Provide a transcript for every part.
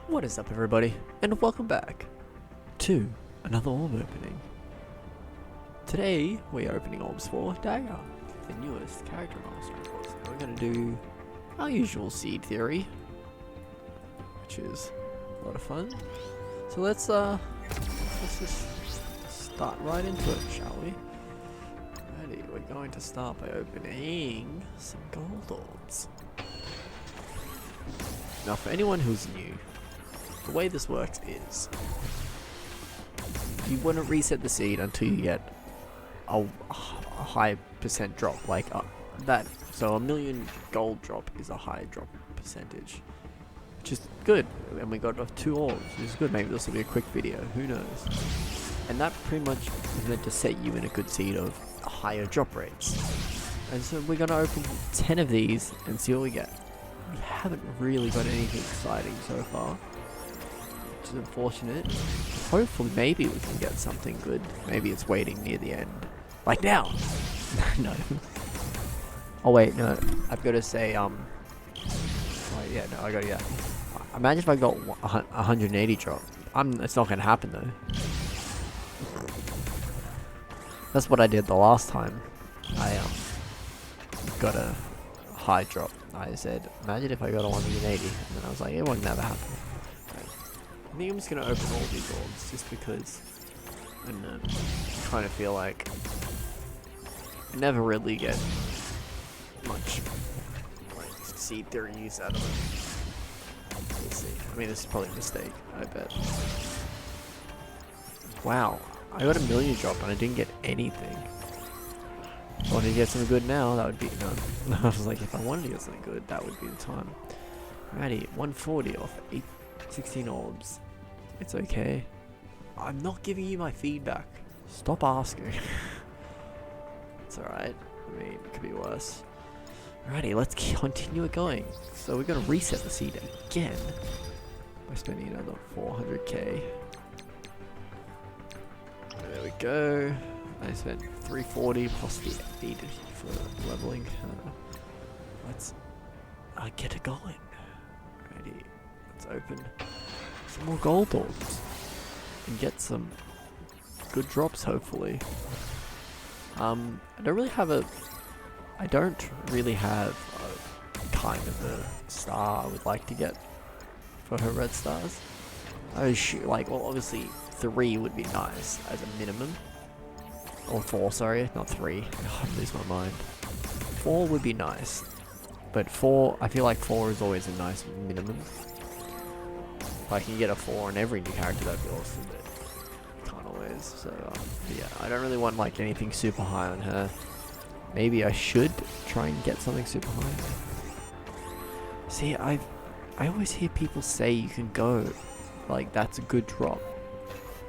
What is up, everybody, and welcome back to another orb opening. Today we are opening orbs for Dagger, the newest character master, of course. We're going to do our usual seed theory, which is a lot of fun. So let's just start right into it, shall we? Alrighty, we're going to start by opening some gold orbs. Now, for anyone who's new, the way this works is you want to reset the seed until you get a high percent drop, like that. So a million gold drop is a high drop percentage, which is good. And we got 2 orbs, which is good. Maybe this will be a quick video, who knows. And that pretty much is meant to set you in a good seed of higher drop rates. And so we're going to open 10 of these and see what we get. We haven't really got anything exciting so far, which is unfortunate. Hopefully maybe we can get something good. Maybe it's waiting near the end. Like now! No. Oh wait, no. I've got to say, oh yeah, no, I got to, yeah. Imagine if I got 180 drop. It's not going to happen though. That's what I did the last time. I got a high drop. I said, imagine if I got a 180, and then I was like, it won't never happen. Right. I think I'm just gonna open all these orbs just because I don't know, I kind of feel like I never really get much like seed theory use out of it. Let's see. I mean, this is probably a mistake, I bet. Wow, I got a million drop and I didn't get anything. If I wanted to get something good now, that would be no. I was like, if I wanted to get something good, that would be the time. Alrighty, 140 off 16 orbs. It's okay. I'm not giving you my feedback. Stop asking. It's alright. I mean, it could be worse. Alrighty, let's continue it going. So we're gonna reset the seed again by spending another 400k. There we go. I spent 340 plus the 80 for leveling. Let's get it going. Ready? Let's open some more gold orbs and get some good drops, hopefully. I don't really have a kind of a star I would like to get for her red stars. Well, obviously 3 would be nice as a minimum. Or 4, sorry, not 3. Oh, I lose my mind. 4 would be nice. But 4, I feel like 4 is always a nice minimum. If I can get a 4 on every new character, that'd be awesome, but can't always. So, yeah, I don't really want like anything super high on her. Maybe I should try and get something super high. See, I always hear people say you can go, like, that's a good drop.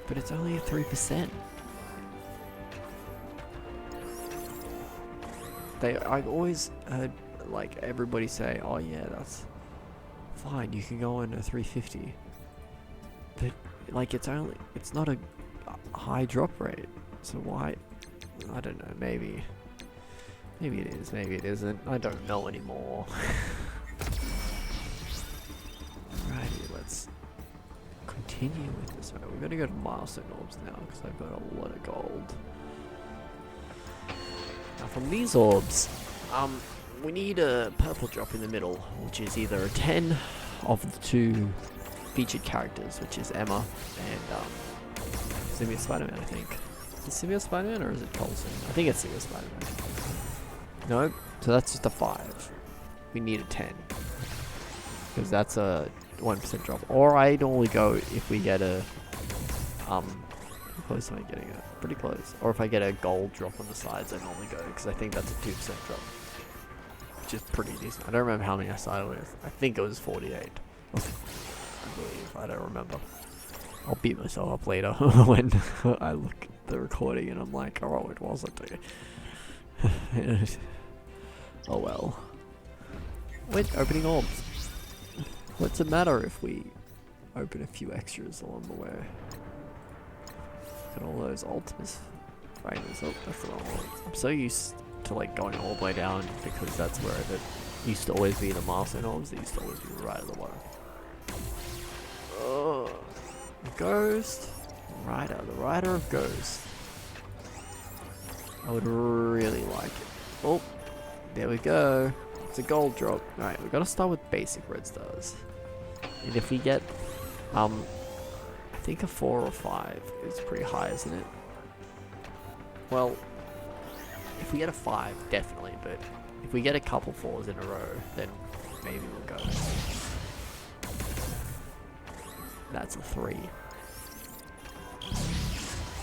But it's only a 3%. I've always heard like everybody say, oh yeah, that's fine, you can go in a 350, but like it's not a high drop rate, so why? I don't know, maybe it is, maybe it isn't, I don't know anymore. Alrighty, let's continue with this. Alright, we're gonna go to milestone orbs now because I've got a lot of gold. Now from these orbs, we need a purple drop in the middle, which is either a 10 of the 2 featured characters, which is Emma and Symbiote Spider-Man, I think. Is it Symbiote Spider-Man or is it Coulson? I think it's Symbiote Spider-Man. No, so that's just a 5. We need a 10. Because that's a 1% drop. Or I'd only go if we get a how close am I getting it? Pretty close. Or if I get a gold drop on the sides, I normally go, because I think that's a 2% drop. Which is pretty decent. I don't remember how many I started with. I think it was 48. I believe. I don't remember. I'll beat myself up later when I look at the recording and I'm like, oh, it wasn't. Oh well. Wait, opening orbs. What's it matter if we open a few extras along the way? Look at all those Ultimus fragments. Oh, that's the wrong one. I'm so used to like going all the way down because that's where it used to always be the milestone orbs. They used to always be right at the bottom. Ghost. The Rider of Ghost. I would really like it. Oh, there we go. It's a gold drop. Alright, we've got to start with basic red stars. And if we get, I think a 4 or 5 is pretty high, isn't it? Well, if we get a 5, definitely, but if we get a couple 4s in a row, then maybe we'll go. That's a 3.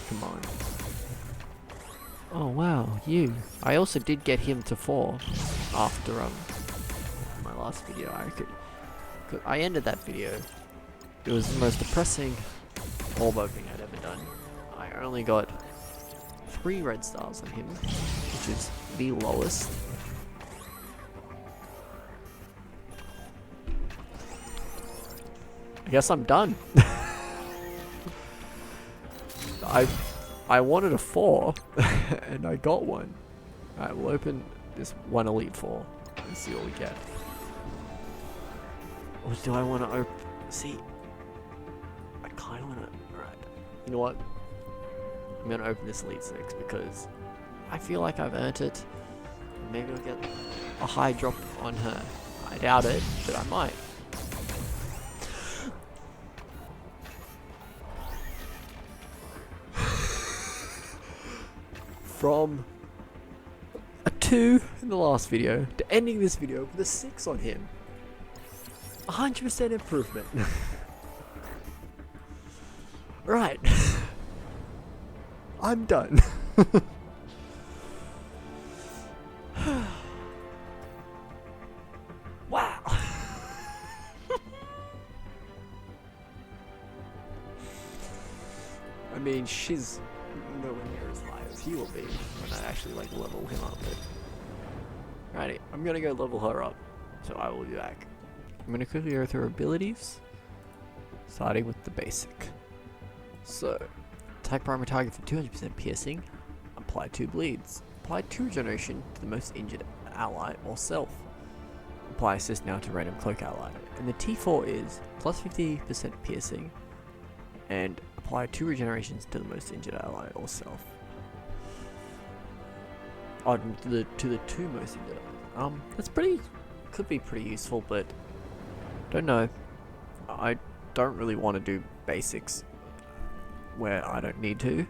Come on. Oh wow, you. I also did get him to 4 after my last video. I ended that video. It was the most depressing orb opening I'd ever done. I only got 3 red stars on him, which is the lowest. I guess I'm done. I wanted a 4 and I got one. Alright, we'll open this one Elite 4 and see what we get. Or do I want to open... See, I kind of want to... Alright, you know what? I'm going to open this Elite 6 because I feel like I've earned it. Maybe I'll get a high drop on her. I doubt it, but I might. From a 2 in the last video to ending this video with a 6 on him. 100% improvement. Right. I'm done. Wow. I mean, she's nowhere near as high as he will be when I actually like level him up. But righty, I'm gonna go level her up, so I will be back. I'm gonna quickly go through her abilities, starting with the basic. So, attack primary target for 200% piercing, apply 2 bleeds, apply 2 regeneration to the most injured ally or self, apply assist now to random cloak ally, and the T4 is plus 50% piercing, and apply 2 regenerations to the most injured ally or self. Oh, to the 2 most injured allies. That's could be pretty useful, but don't know. I don't really want to do basics where I don't need to.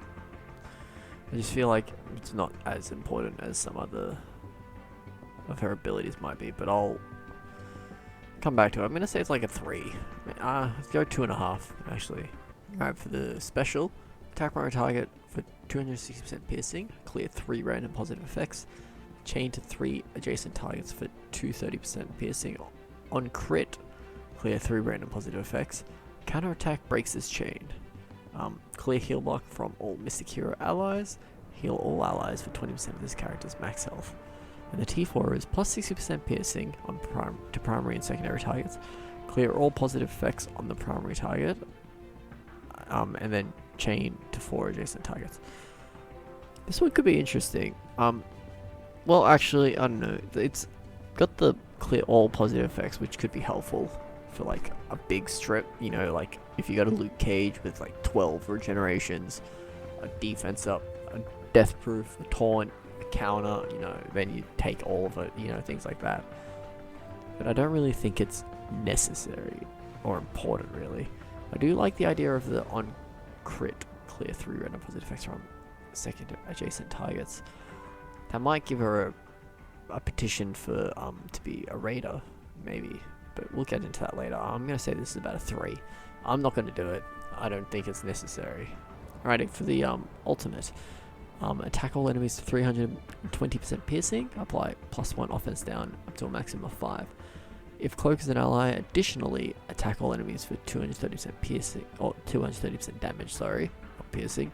I just feel like it's not as important as some other of her abilities might be, but I'll come back to it. I'm gonna say it's like a 3. Let's go 2.5 actually. Alright, for the special, attack primary target for 260% piercing, clear 3 random positive effects, chain to 3 adjacent targets for 230% piercing. On crit, clear 3 random positive effects. Counter attack breaks this chain. Clear heal block from all Mystic Hero allies, heal all allies for 20% of this character's max health. And the T4 is plus 60% piercing on to primary and secondary targets, clear all positive effects on the primary target, and then chain to 4 adjacent targets. This one could be interesting. Well, actually, I don't know. It's got the clear all positive effects, which could be helpful for like a big strip. You know, like if you got a Luke Cage with like 12 regenerations, a defense up, a death proof, a taunt, a counter. You know, then you take all of it. You know, things like that. But I don't really think it's necessary or important, really. I do like the idea of the on crit clear 3 random positive effects from second adjacent targets. That might give her a petition for to be a raider, maybe, but we'll get into that later. I'm gonna say this is about a 3. I'm not gonna do it. I don't think it's necessary. Alright, for the ultimate, attack all enemies for 320% piercing. Apply +1 offense down up to a maximum of 5. If Cloak is an ally, additionally attack all enemies for 230% piercing, or 230% damage, sorry, not piercing.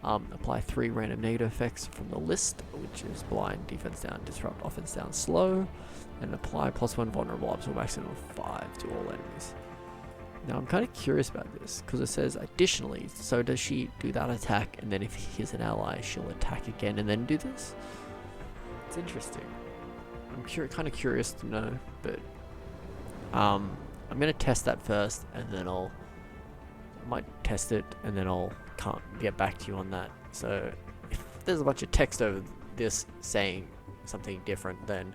Apply 3 random negative effects from the list, which is blind, defense down, disrupt, offense down, slow, and apply +1 vulnerable up to a maximum of 5 to all enemies. Now I'm kind of curious about this, because it says additionally, so does she do that attack, and then if he's an ally, she'll attack again and then do this? It's interesting. I'm kind of curious to know, but I'm going to test that first, and then I'll might test it and then I'll can't get back to you on that. So if there's a bunch of text over this saying something different, then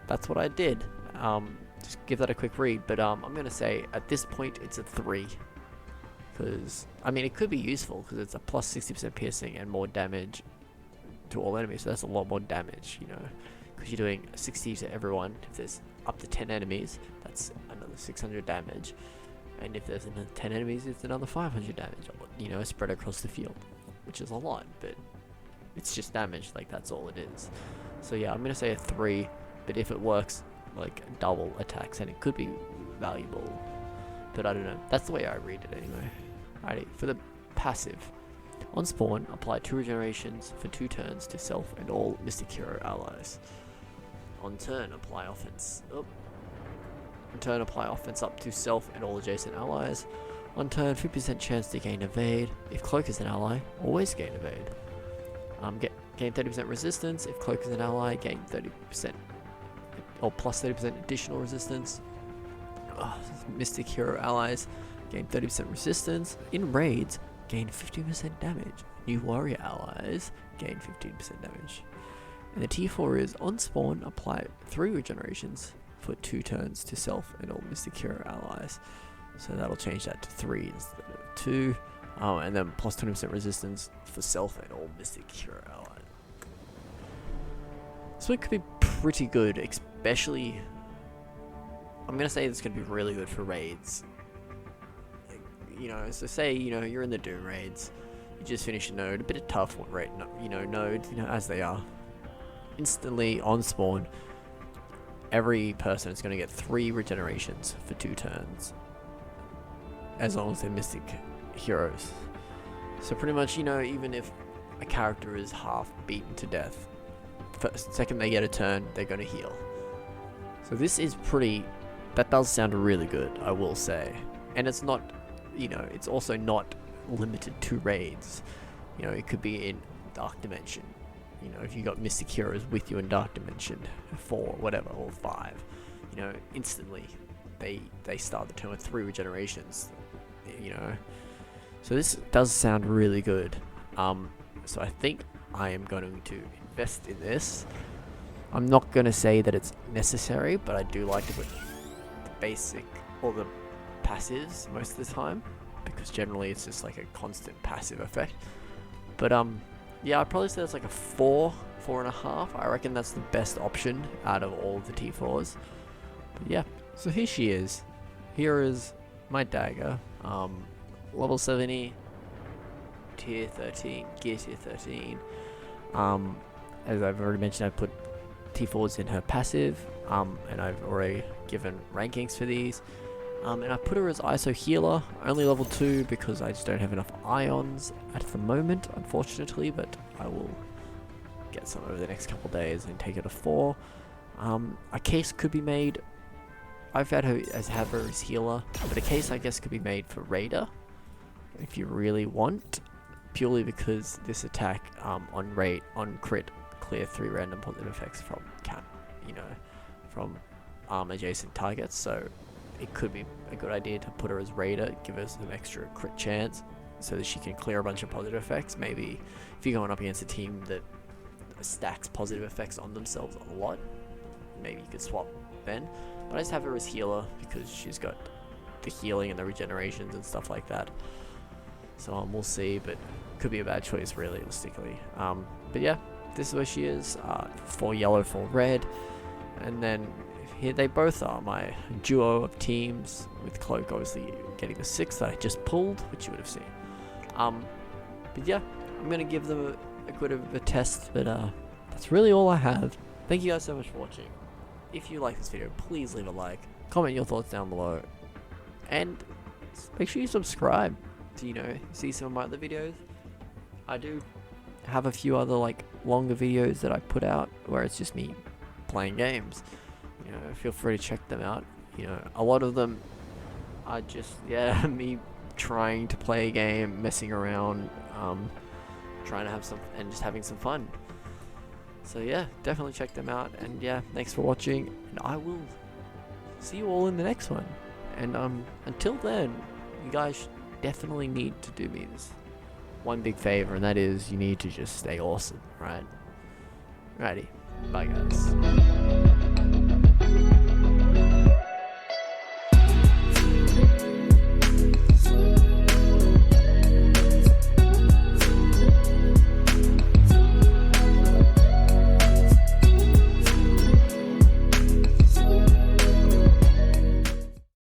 that's what I did. Just give that a quick read. But I'm gonna say at this point it's a 3, because I mean it could be useful because it's a plus 60% piercing and more damage to all enemies. So that's a lot more damage, you know, because you're doing 60 to everyone. If there's up to 10 enemies, that's another 600 damage. And if there's another 10 enemies, it's another 500 damage, you know, spread across the field, which is a lot, but it's just damage, like that's all it is. So yeah, I'm gonna say a 3, but if it works like double attacks, and it could be valuable, but I don't know. That's the way I read it anyway. Alrighty, for the passive. On spawn, apply 2 regenerations for 2 turns to self and all Mystic Hero allies. On turn, apply offense. On turn, apply offense up to self and all adjacent allies. On turn, 50% chance to gain evade. If cloak is an ally, always gain evade. Gain 30% resistance. If cloak is an ally, gain 30% or plus 30% additional resistance. Mystic Hero allies gain 30% resistance. In raids, gain 15% damage. New warrior allies gain 15% damage. And the T4 is on spawn, apply 3 regenerations for 2 turns to self and all Mystic Hero allies. So that'll change that to 3 instead of 2. And then plus 20% resistance for self and all Mystic Hero allies. So it could be pretty good, especially, I'm gonna say it's gonna be really good for raids. You know, so say, you know, you're in the Doom raids, you just finished a node, a bit of tough one raid, you know, nodes, you know, as they are. Instantly on spawn, every person is going to get 3 regenerations for 2 turns, as long as they're Mystic Heroes. So pretty much, you know, even if a character is half beaten to death, second they get a turn, they're going to heal. So this is pretty, that does sound really good, I will say. And it's not, you know, it's also not limited to raids. You know, it could be in Dark Dimension. You know, if you got Mystic Heroes with you in Dark Dimension 4, whatever, or 5, you know, instantly they start the turn with 3 regenerations, you know. So this does sound really good. So I think I am going to invest in this. I'm not going to say that it's necessary, but I do like to put the basic or the passives most of the time, because generally it's just like a constant passive effect. But yeah, I'd probably say that's like a 4, 4.5. I reckon that's the best option out of all of the T4s. But yeah, so here she is. Here is my dagger. Level 70, tier 13, gear tier 13. As I've already mentioned, I put T4s in her passive, and I've already given rankings for these. And I put her as ISO healer, only level 2 because I just don't have enough ions at the moment, unfortunately, but I will get some over the next couple days and take it to 4. A case could be made, I've had her as healer, but a case I guess could be made for Raider, if you really want, purely because this attack on crit clear 3 random positive effects from adjacent targets, so it could be a good idea to put her as Raider, give her some extra crit chance so that she can clear a bunch of positive effects. Maybe if you're going up against a team that stacks positive effects on themselves a lot, maybe you could swap then. But I just have her as healer because she's got the healing and the regenerations and stuff like that. So we'll see, but could be a bad choice realistically. But yeah, this is where she is, 4 yellow, 4 red, and then here they both are my duo of teams, with Cloak obviously getting the 6 that I just pulled, which you would have seen. But yeah, I'm going to give them a bit of a test, but that's really all I have. Thank you guys so much for watching. If you like this video, please leave a like, comment your thoughts down below, and make sure you subscribe to, you know, see some of my other videos. I do have a few other like longer videos that I put out where it's just me playing games. You know, feel free to check them out. You know, a lot of them are just, yeah, me trying to play a game, messing around, trying to have some, and just having some fun. So yeah, definitely check them out, and yeah, thanks for watching, and I will see you all in the next one. And until then, you guys definitely need to do me this one big favor, and that is you need to just stay awesome, right? Righty. Bye, guys.